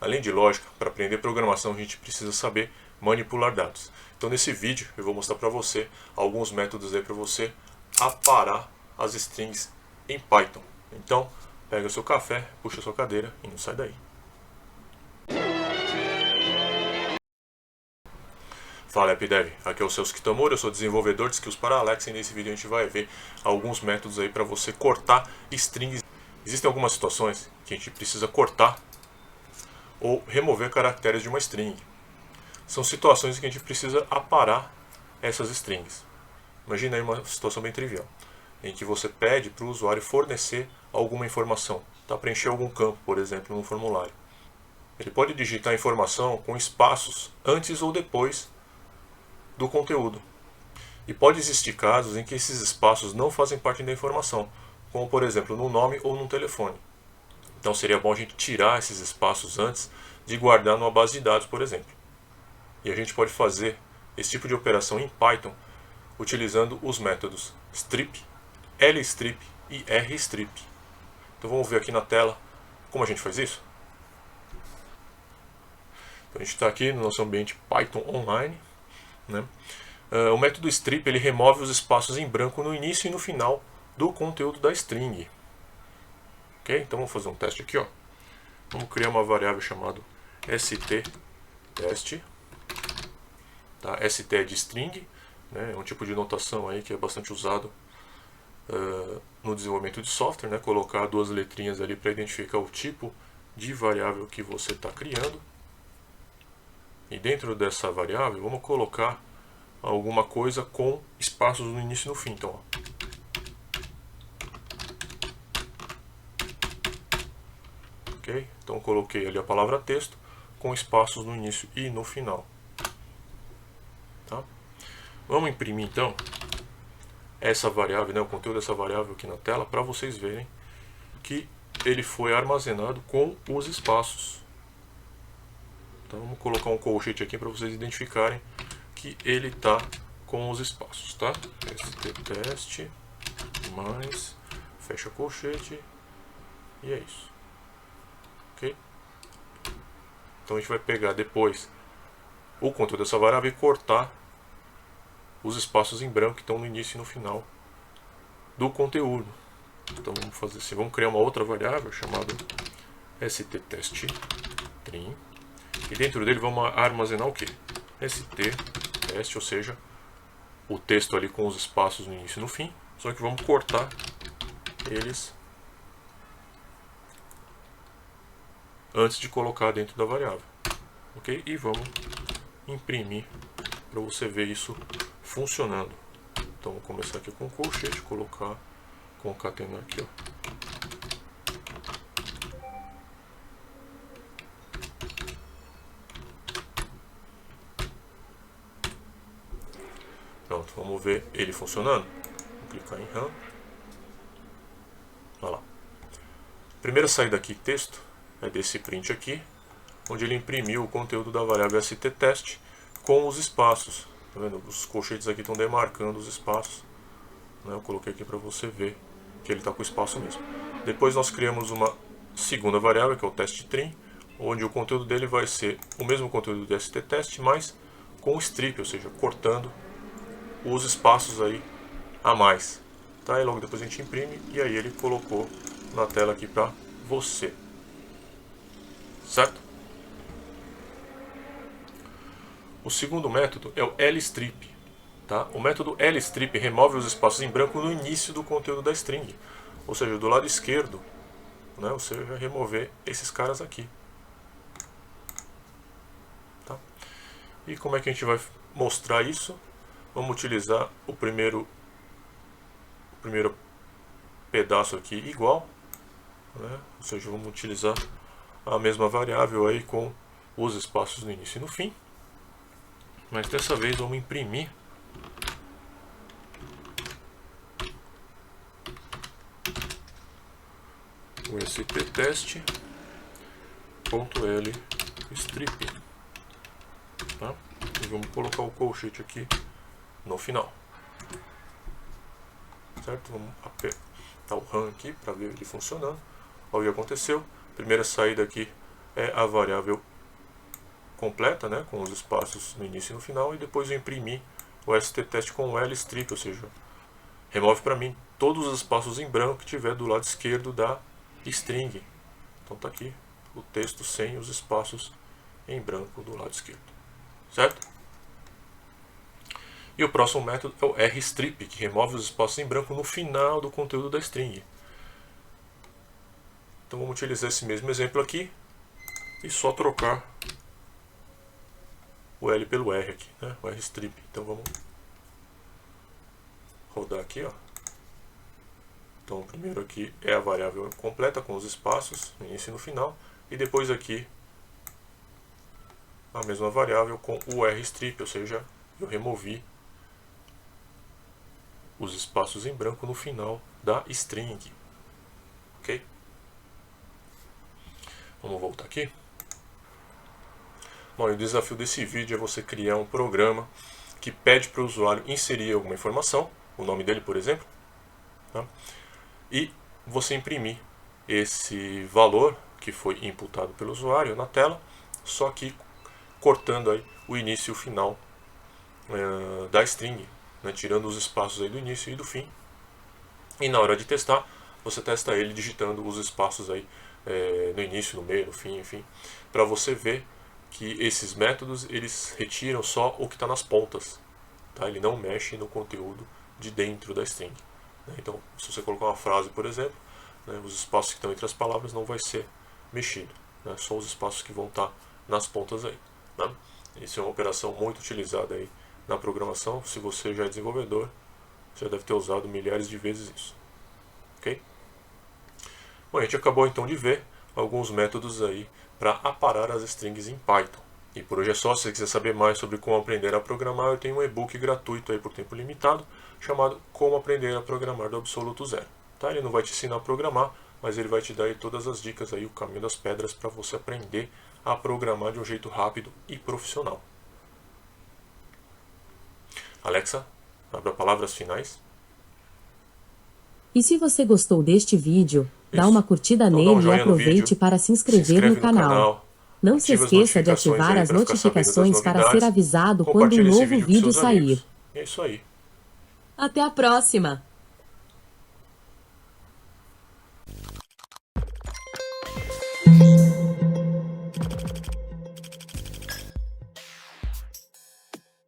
Além de lógica, para aprender programação a gente precisa saber manipular dados. Então nesse vídeo eu vou mostrar para você alguns métodos aí para você aparar as strings em Python. Então pega o seu café, puxa a sua cadeira e não sai daí. Fala AppDev, aqui é o Celso Kitamura, eu sou desenvolvedor de skills para Alexa e nesse vídeo a gente vai ver alguns métodos aí para você cortar strings. Existem algumas situações que a gente precisa cortar ou remover caracteres de uma string. São situações em que a gente precisa aparar essas strings. Imagina aí uma situação bem trivial, em que você pede para o usuário fornecer alguma informação, preencher algum campo, por exemplo, num formulário. Ele pode digitar a informação com espaços antes ou depois do conteúdo. E pode existir casos em que esses espaços não fazem parte da informação, como por exemplo no nome ou no telefone. Então seria bom a gente tirar esses espaços antes de guardar numa base de dados, por exemplo. E a gente pode fazer esse tipo de operação em Python utilizando os métodos strip, lstrip e rstrip. Então vamos ver aqui na tela como a gente faz isso. Então a gente está aqui no nosso ambiente Python Online, né? O método strip ele remove os espaços em branco no início e no final do conteúdo da string. Ok? Então vamos fazer um teste aqui. Vamos criar uma variável chamada sttest. ST é de string, né? É um tipo de notação aí que é bastante usado no desenvolvimento de software, né? Colocar duas letrinhas ali para identificar o tipo de variável que você está criando. E dentro dessa variável vamos colocar alguma coisa com espaços no início e no fim. Então, ok? Então coloquei ali a palavra texto com espaços no início e no final. Tá? Vamos imprimir então essa variável, né, o conteúdo dessa variável aqui na tela para vocês verem que ele foi armazenado com os espaços. Então vamos colocar um colchete aqui para vocês identificarem que ele está com os espaços, tá? sttest mais fecha colchete e é isso, ok? Então a gente vai pegar depois o conteúdo dessa variável e cortar os espaços em branco que estão no início e no final do conteúdo. Então vamos fazer assim, vamos criar uma outra variável chamada sttest_trim e dentro dele vamos armazenar o que? sttest, ou seja, o texto ali com os espaços no início e no fim, só que vamos cortar eles antes de colocar dentro da variável, ok? E vamos imprimir para você ver isso funcionando. Então vou começar aqui com o colchete, colocar, concatenar aqui, Pronto, vamos ver ele funcionando. Vou clicar em Run. Olha lá. Primeira saída aqui, texto, é desse print aqui, onde ele imprimiu o conteúdo da variável sttest com os espaços. Tá vendo? Os colchetes aqui estão demarcando os espaços. Né? Eu coloquei aqui para você ver que ele está com espaço mesmo. Depois nós criamos uma segunda variável, que é o test_trim, onde o conteúdo dele vai ser o mesmo conteúdo do sttest, mas com strip, ou seja, cortando os espaços aí a mais. Tá? E logo depois a gente imprime e aí ele colocou na tela aqui para você. Certo? O segundo método é o lstrip. Tá? O método lstrip remove os espaços em branco no início do conteúdo da string. Ou seja, do lado esquerdo, né, você vai remover esses caras aqui. Tá? E como é que a gente vai mostrar isso? Vamos utilizar o primeiro pedaço aqui igual, né? Ou seja, vamos utilizar a mesma variável aí com os espaços no início e no fim, mas dessa vez vamos imprimir o sttest.lstrip, tá? E vamos colocar o colchete aqui no final, certo? Vamos apertar o Run aqui para ver ele funcionando. Olha o que aconteceu. Primeira saída aqui é a variável completa, né, com os espaços no início e no final, e depois eu imprimi o sttest com o lstrip, ou seja, remove para mim todos os espaços em branco que tiver do lado esquerdo da string. Então está aqui o texto sem os espaços em branco do lado esquerdo, certo? E o próximo método é o rstrip, que remove os espaços em branco no final do conteúdo da string. Então vamos utilizar esse mesmo exemplo aqui e só trocar o L pelo R aqui, né? O rstrip. Então vamos rodar aqui, ó. Então, primeiro aqui é a variável completa com os espaços no início e no final, e depois aqui a mesma variável com o rstrip, ou seja, eu removi os espaços em branco no final da string. Ok? Vamos voltar aqui. Bom, e o desafio desse vídeo é você criar um programa que pede para o usuário inserir alguma informação, o nome dele, por exemplo, tá? E você imprimir esse valor que foi imputado pelo usuário na tela, só que cortando aí o início e o final da string, né, tirando os espaços aí do início e do fim. E na hora de testar, você testa ele digitando os espaços aí no início, no meio, no fim, enfim, para você ver que esses métodos eles retiram só o que está nas pontas, tá? Ele não mexe no conteúdo de dentro da string. Então, se você colocar uma frase, por exemplo, né, os espaços que estão entre as palavras não vai ser mexido, né? Só os espaços que vão estar nas pontas aí, né? Isso é uma operação muito utilizada aí na programação. Se você já é desenvolvedor, você já deve ter usado milhares de vezes isso. Ok? Bom, a gente acabou então de ver alguns métodos aí para aparar as strings em Python. E por hoje é só. Se você quiser saber mais sobre como aprender a programar, eu tenho um e-book gratuito aí por tempo limitado, chamado Como Aprender a Programar do Absoluto Zero. Tá? Ele não vai te ensinar a programar, mas ele vai te dar aí todas as dicas, aí, o caminho das pedras para você aprender a programar de um jeito rápido e profissional. Alexa, abra palavras finais. E se você gostou deste vídeo, dá Isso. uma curtida Então, dá um nele e joinha no aproveite vídeo, para se inscrever inscreve no canal. Não se ativa as esqueça de notificações ativar aí as para ficar sabendo das notificações para ser novidades. avisado quando um Compartilhe esse novo vídeo com vídeo seus amigos. sair. E é isso aí. Até a próxima!